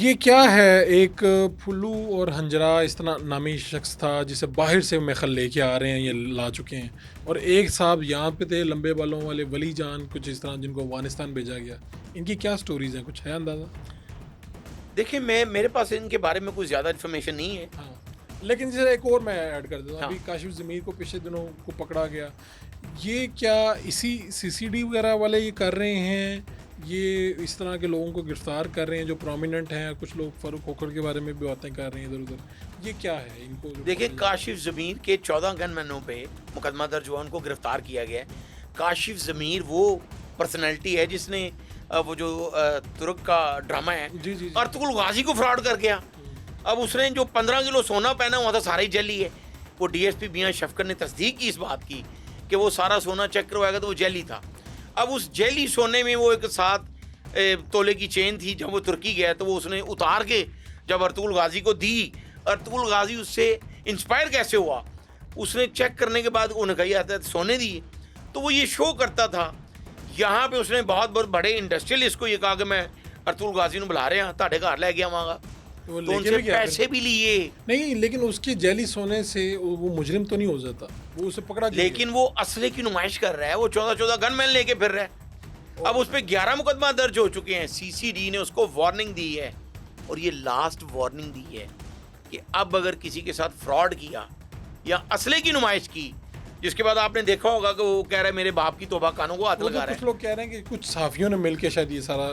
ये क्या है? एक फुल्लू और हंजरा इस तरह नामी शख्स था जिसे बाहर से मेखल लेके आ रहे हैं, ये ला चुके हैं। और एक साहब यहाँ पे थे लंबे बालों वाले वली जान कुछ इस तरह, जिनको अफगानिस्तान भेजा गया। इनकी क्या स्टोरीज हैं, कुछ है अंदाज़ा? देखिए, मेरे पास इनके बारे में कुछ ज़्यादा इन्फॉर्मेशन नहीं है। हाँ, लेकिन जैसे एक और मैं ऐड कर देता हूँ, हाँ। अभी काशिफ ज़मीर को पिछले दिनों को पकड़ा गया। ये क्या इसी सीसीडी वगैरह वाले ये कर रहे हैं? ये इस तरह के लोगों को गिरफ्तार कर रहे हैं जो प्रोमिनेंट हैं? कुछ लोग फारूक खोखर के बारे में भी बातें कर रहे हैं इधर उधर। ये क्या है इनको जो देखिए, पकड़ा जा- काशिफ ज़मीर के 14 गनमैनों पे मुकदमा दर्ज हुआ, उनको गिरफ्तार किया गया है। काशिफ ज़मीर वो पर्सनैलिटी है जिसने वो जो तुर्क का ड्रामा है जी जी जी। अर्तुगरुल गाजी को फ्रॉड कर गया। अब उसने जो 15 किलो सोना पहना हुआ था सारा ही जली है। वो डीएसपी मियां शफकत ने तस्दीक की इस बात की कि वो सारा सोना चेक करवाएगा तो वो जेली था। अब उस जेली सोने में वो एक 7 तोले की चेन थी। जब वो तुर्की गया तो वो उसने उतार के जब अर्तुगरुल गाजी को दी। अर्तुगरुल गाजी उससे इंस्पायर कैसे हुआ, उसने चेक करने के बाद उन्हें कही आता है सोने दिए। तो वो ये शो करता था। यहाँ पे उसने बहुत बहुत बड़े इंडस्ट्रियलिस्ट को ये कहा कि मैं अर्तुगरुल गाजी को बुला रहे हैं, ਤੁਹਾਡੇ घर ले गया वहाँ वो तो लेके उनसे भी गया पैसे भी लिए। नहीं, लेकिन उसकी जेली सोने से वो मुजरिम तो नहीं हो जाता, वो उसे पकड़ा क्यों लेकिन वो असले की नुमाइश कर रहा है। वो 14 गनमैन लेके फिर रहा है। अब उस पे 11 मुकदमा दर्ज हो चुके हैं। सीसीडी ने उसको वार्निंग दी है और ये लास्ट वार्निंग दी है कि अब अगर किसी के साथ फ्रॉड किया या असले की नुमाइश की, जिसके बाद आपने देखा होगा कि वो कह रहा है मेरे बाप की तौबा कानों को हाथ वो लगा तो रहा कुछ है। लोग कह रहे हैं कि कुछ सहाफियों ने मिलके शायद ये सारा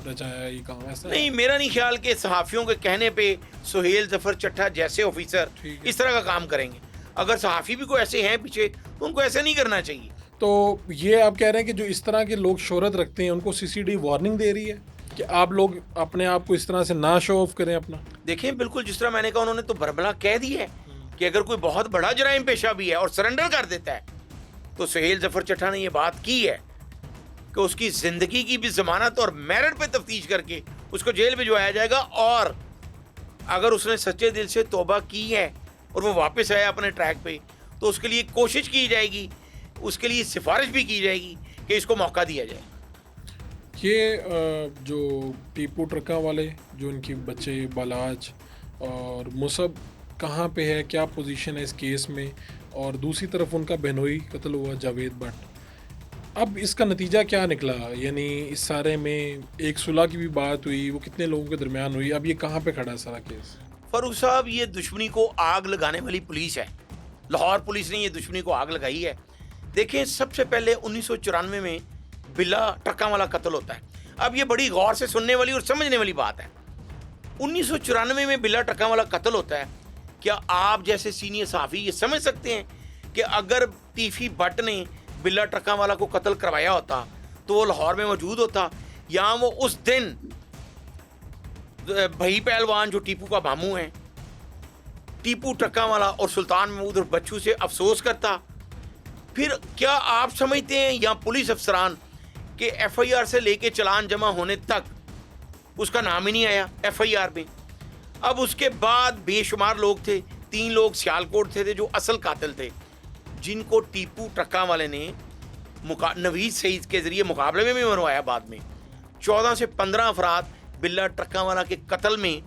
रचाया ये काम, ऐसा है? नहीं, मेरा नहीं ख्याल कि सहाफ़ियों के कहने पे सुहेल जफर चट्टा जैसे ऑफिसर ठीक है। इस तरह का काम करेंगे। अगर सहाफ़ी भी कोई ऐसे हैं पीछे तो उनको ऐसे नहीं करना चाहिए। तो ये आप कह रहे हैं कि जो इस तरह के लोग शोहरत रखते हैं उनको सीसीडी वार्निंग दे रही है कि आप लोग अपने आप को इस तरह से ना शो ऑफ करें अपना? देखें, बिल्कुल जिस तरह मैंने कहा, उन्होंने तो भरभला कह दिया है कि अगर कोई बहुत बड़ा जराइम पेशा भी है और सरेंडर कर देता है, तो सुहेल जफर चट्टा ने ये बात की है कि उसकी ज़िंदगी की भी ज़मानत और मेरिट पे तफ्तीश करके उसको जेल भिजवाया जाएगा। और अगर उसने सच्चे दिल से तौबा की है और वो वापस आया अपने ट्रैक पे, तो उसके लिए कोशिश की जाएगी, उसके लिए सिफारिश भी की जाएगी कि इसको मौका दिया जाए। ये जो टीपू ट्रका वाले, जो इनके बच्चे बालाज और मुसब, कहाँ पे है, क्या पोजीशन है इस केस में? और दूसरी तरफ उनका बहनोई कत्ल हुआ जावेद भट्ट। अब इसका नतीजा क्या निकला? यानी इस सारे में एक सुलह की भी बात हुई, वो कितने लोगों के दरमियान हुई, अब ये कहाँ पे खड़ा है सारा केस? फरूख साहब, ये दुश्मनी को आग लगाने वाली पुलिस है। लाहौर पुलिस ने ये दुश्मनी को आग लगाई है। देखें, सबसे पहले 1994 में बिल्ला ट्रका वाला कत्ल होता है। अब ये बड़ी गौर से सुनने वाली और समझने वाली बात है। 1994 में बिल्ला ट्रका वाला कत्ल होता है। क्या आप जैसे सीनियर सहाफ़ी ये समझ सकते हैं कि अगर टीफी भट्ट ने बिल्ला ट्रका वाला को कत्ल करवाया होता तो वो लाहौर में मौजूद होता, या वो उस दिन भई पहलवान जो टीपू का मामू है, टीपू ट्रका वाला और सुल्तान महमूद और बच्चू से अफसोस करता? फिर क्या आप समझते हैं या पुलिस अफसरान के एफआईआर से लेके चलान जमा होने तक उसका नाम ही नहीं आया एफआईआर में? अब उसके बाद बेशुमार लोग थे। 3 लोग सियालकोट थे जो असल कातिल थे, जिनको टीपू ट्रका वाले ने नवीद सईद के जरिए मुकाबले में भी मरवाया। बाद में 14 से 15 अफराद बिल्ला ट्रका वाला के कत्ल में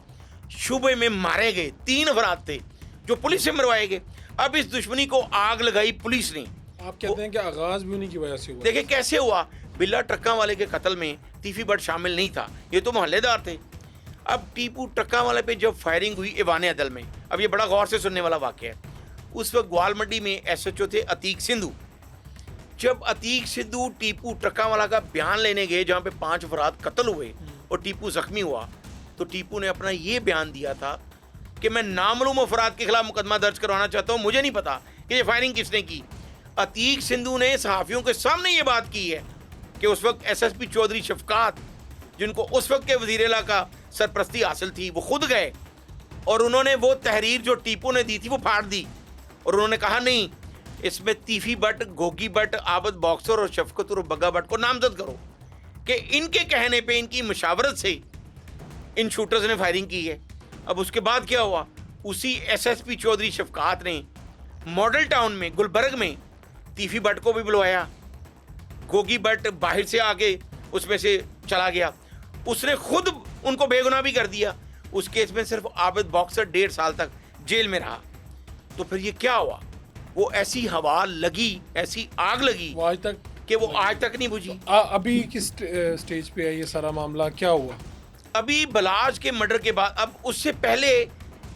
शुबे में मारे गए। 3 अफराद थे जो पुलिस से मरवाए गए। अब इस दुश्मनी को आग लगाई पुलिस ने। आप कहते हैं कि आगाज भी उन्हीं की वजह से हुआ? देखिए कैसे हुआ। बिल्ला ट्रका वाले के कत्ल में टीफी भट्ट शामिल नहीं था, ये तो मोहल्लेदार थे। अब टीपू ट्रका वाले पे जब फायरिंग हुई ईवान अदल में, अब ये बड़ा गौर से सुनने वाला वाक़या है। उस वक्त ग्वाल मंडी में एसएचओ थे अतीक सिंधु। जब अतीक सिंधु टीपू ट्रका वाला का बयान लेने गए, जहाँ पे 5 अफराद कत्ल हुए और टीपू जख्मी हुआ, तो टीपू ने अपना ये बयान दिया था कि मैं नामालूम अफराद के खिलाफ मुकदमा दर्ज करवाना चाहता हूँ, मुझे नहीं पता कि ये फायरिंग किसने की। अतीक सिंधु ने सहाफ़ियों के सामने ये बात की है कि उस वक्त एसएसपी चौधरी शफकात, जिनको उस वक्त के वज़ीर-ए-आला का सरपरस्ती हासिल थी, वो खुद गए और उन्होंने वो तहरीर जो टीपू ने दी थी वो फाड़ दी। और उन्होंने कहा नहीं, इसमें तीफी भट्ट, गोगी भट्ट, आबद बॉक्सर और शफकत और बग्गा भट्ट को नामजद करो कि इनके कहने पे, इनकी मुशावरत से इन शूटर्स ने फायरिंग की है। अब उसके बाद क्या हुआ, उसी एसएसपी चौधरी शफकात ने मॉडल टाउन में गुलबर्ग में तीफी भट्ट को भी बुलवाया। गोगी भट्ट बाहर से आके उसमें से चला गया। उसने खुद उनको बेगुनाह भी कर दिया। उस केस में सिर्फ आबिद बॉक्सर 1.5 साल तक जेल में रहा। तो फिर ये क्या हुआ? वो ऐसी हवा लगी, ऐसी आग लगी वो आज तक कि वो आज तक नहीं बुझी। अभी किस स्टेज पे है ये सारा मामला, क्या हुआ? अभी बलाज के मर्डर के बाद, अब उससे पहले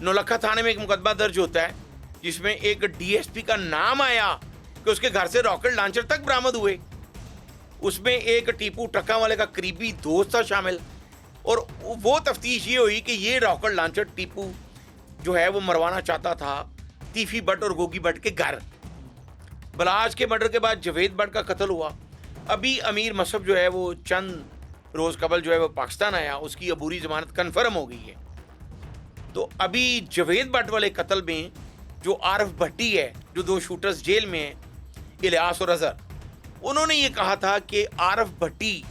नौलखा थाने में एक मुकदमा दर्ज होता है जिसमें एक डीएसपी का नाम आया कि उसके घर से रॉकेट लॉन्चर तक बरामद हुए। उसमें एक टीपू ट्रक्का वाले का करीबी दोस्त था शामिल, और वो तफ्तीश ये हुई कि ये रॉकेट लॉन्चर टीपू जो है वो मरवाना चाहता था तीफी भट्ट और गोगी भट्ट के घर। बलाज के मर्डर के बाद जवेद भट्ट का कत्ल हुआ। अभी अमीर मसब जो है वो चंद रोज कबल जो है वो पाकिस्तान आया, उसकी अबूरी जमानत कन्फर्म हो गई है। तो अभी जवेद भट्ट वाले कत्ल में जो आरफ भट्टी है, जो 2 शूटर्स जेल में हैं, इलियास और अजहर, उन्होंने ये कहा था कि आरफ भट्टी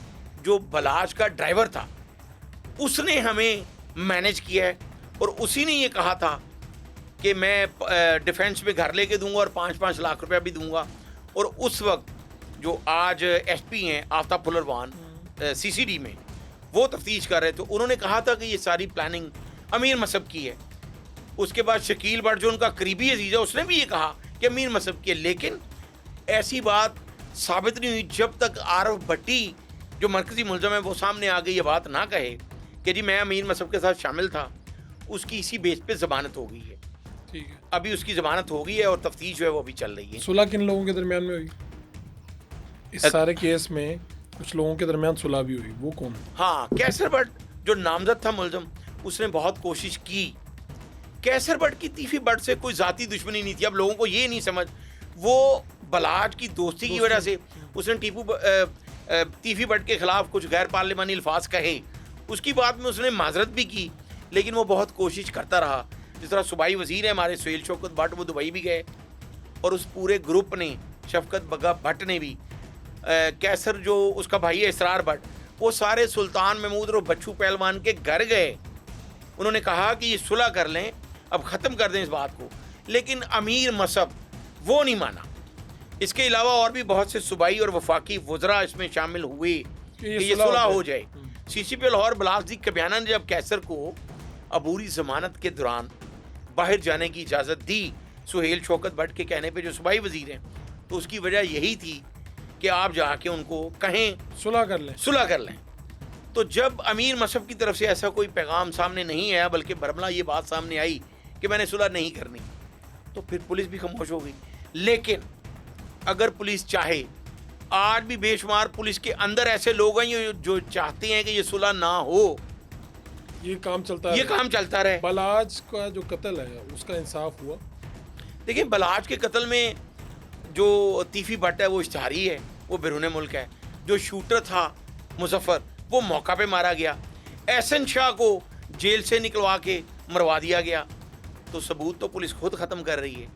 जो बलाज का ड्राइवर था उसने हमें मैनेज किया है, और उसी ने ये कहा था कि मैं डिफेंस में घर लेके दूंगा और 5-5 लाख रुपया भी दूंगा। और उस वक्त जो आज एसपी हैं आफ्ताब फुलरवान सीसीडी में, वो तफ्तीश कर रहे थे, उन्होंने कहा था कि ये सारी प्लानिंग अमीर मसब की है। उसके बाद शकील भट्ट जो उनका करीबी अजीज है, उसने भी ये कहा कि अमीर मसब की है। लेकिन ऐसी बात साबित नहीं हुई जब तक आरफ भट्टी जो मरकजी मुलजम है वो सामने आ गई, ये बात ना कहे कि जी मैं अमीर मसब के साथ शामिल था। उसकी इसी बेस पे जमानत हो गई है। ठीक है, अभी उसकी जमानत हो गई है और तफ्तीश जो है वो भी चल रही है। सुलह किन लोगों के दरमियान में हुई? इस सारे केस में कुछ लोगों के दरमियान सुलह भी हुई, वो कौन? हाँ, कैसर भट्ट जो नामजद था मुलजम, उसने बहुत कोशिश की। कैसर भट्ट की तीफी भट्ट से कोई जाती दुश्मनी नहीं थी। अब लोगों को ये नहीं समझ, वो बलाज की दोस्ती की वजह से उसने तीफी भट्ट के खिलाफ कुछ गैर पार्लिमानी अल्फाज कहे। उसकी बात में उसने माजरत भी की, लेकिन वो बहुत कोशिश करता रहा। जिस तरह सूबाई वजीर है हमारे सुहेल शौकत भट्ट, वो दुबई भी गए, और उस पूरे ग्रुप ने, शफकत बगा भट्ट ने भी, कैसर जो उसका भाई है इसरार भट्ट, वो सारे सुल्तान महमूद और बच्चू पहलवान के घर गए। उन्होंने कहा कि ये सुलह कर लें, अब ख़त्म कर दें इस बात को। लेकिन अमीर मसब वो नहीं माना। इसके अलावा और भी बहुत से सूबाई और वफाकी वज़रा इसमें शामिल हुए कि ये सुलह हो जाए। सीसीपी लाहौर बलासदीक कबियाना ने जब कैसर को अबूरी जमानत के दौरान बाहर जाने की इजाज़त दी सुहेल शौकत भट्ट के कहने पे, जो सूबाई वजीर हैं, तो उसकी वजह यही थी कि आप जाके उनको कहें सुलह कर लें। तो जब अमीर मसब की तरफ से ऐसा कोई पैगाम सामने नहीं आया, बल्कि बरमला ये बात सामने आई कि मैंने सुलह नहीं करनी, तो फिर पुलिस भी खामोश हो गई। लेकिन अगर पुलिस चाहे, आज भी बेशुमार पुलिस के अंदर ऐसे लोग हैं जो चाहते हैं कि ये सुलह ना हो, ये काम चलता रहे। बलाज का जो कत्ल है उसका इंसाफ हुआ? देखिए, बलाज के कत्ल में जो तीफी भट्ट है वो इश्तहारी है, वो बैरून मुल्क है। जो शूटर था मुजफ्फर, वो मौका पे मारा गया। एहसन शाह को जेल से निकलवा के मरवा दिया गया। तो सबूत तो पुलिस खुद ख़त्म कर रही है।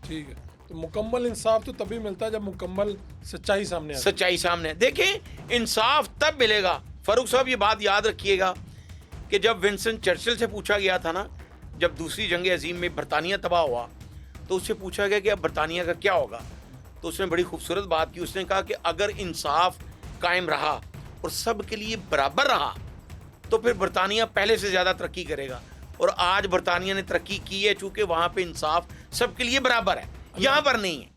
ठीक है, तो मुकम्मल इंसाफ तो तभी मिलता है जब मुकम्मल सच्चाई सामने आए। देखें, इंसाफ तब मिलेगा। फारूक साहब ये बात याद रखिएगा कि जब विंस्टन चर्चिल से पूछा गया था ना, जब दूसरी जंग अजीम में बरतानिया तबाह हुआ, तो उससे पूछा गया कि अब बरतानिया का क्या होगा, तो उसने बड़ी खूबसूरत बात की। उसने कहा कि अगर इंसाफ कायम रहा और सब के लिए बराबर रहा, तो फिर बरतानिया पहले से ज़्यादा तरक्की करेगा। और आज बरतानिया ने तरक्की की है, चूँकि वहाँ पे इंसाफ सबके लिए बराबर है, यहाँ पर नहीं है।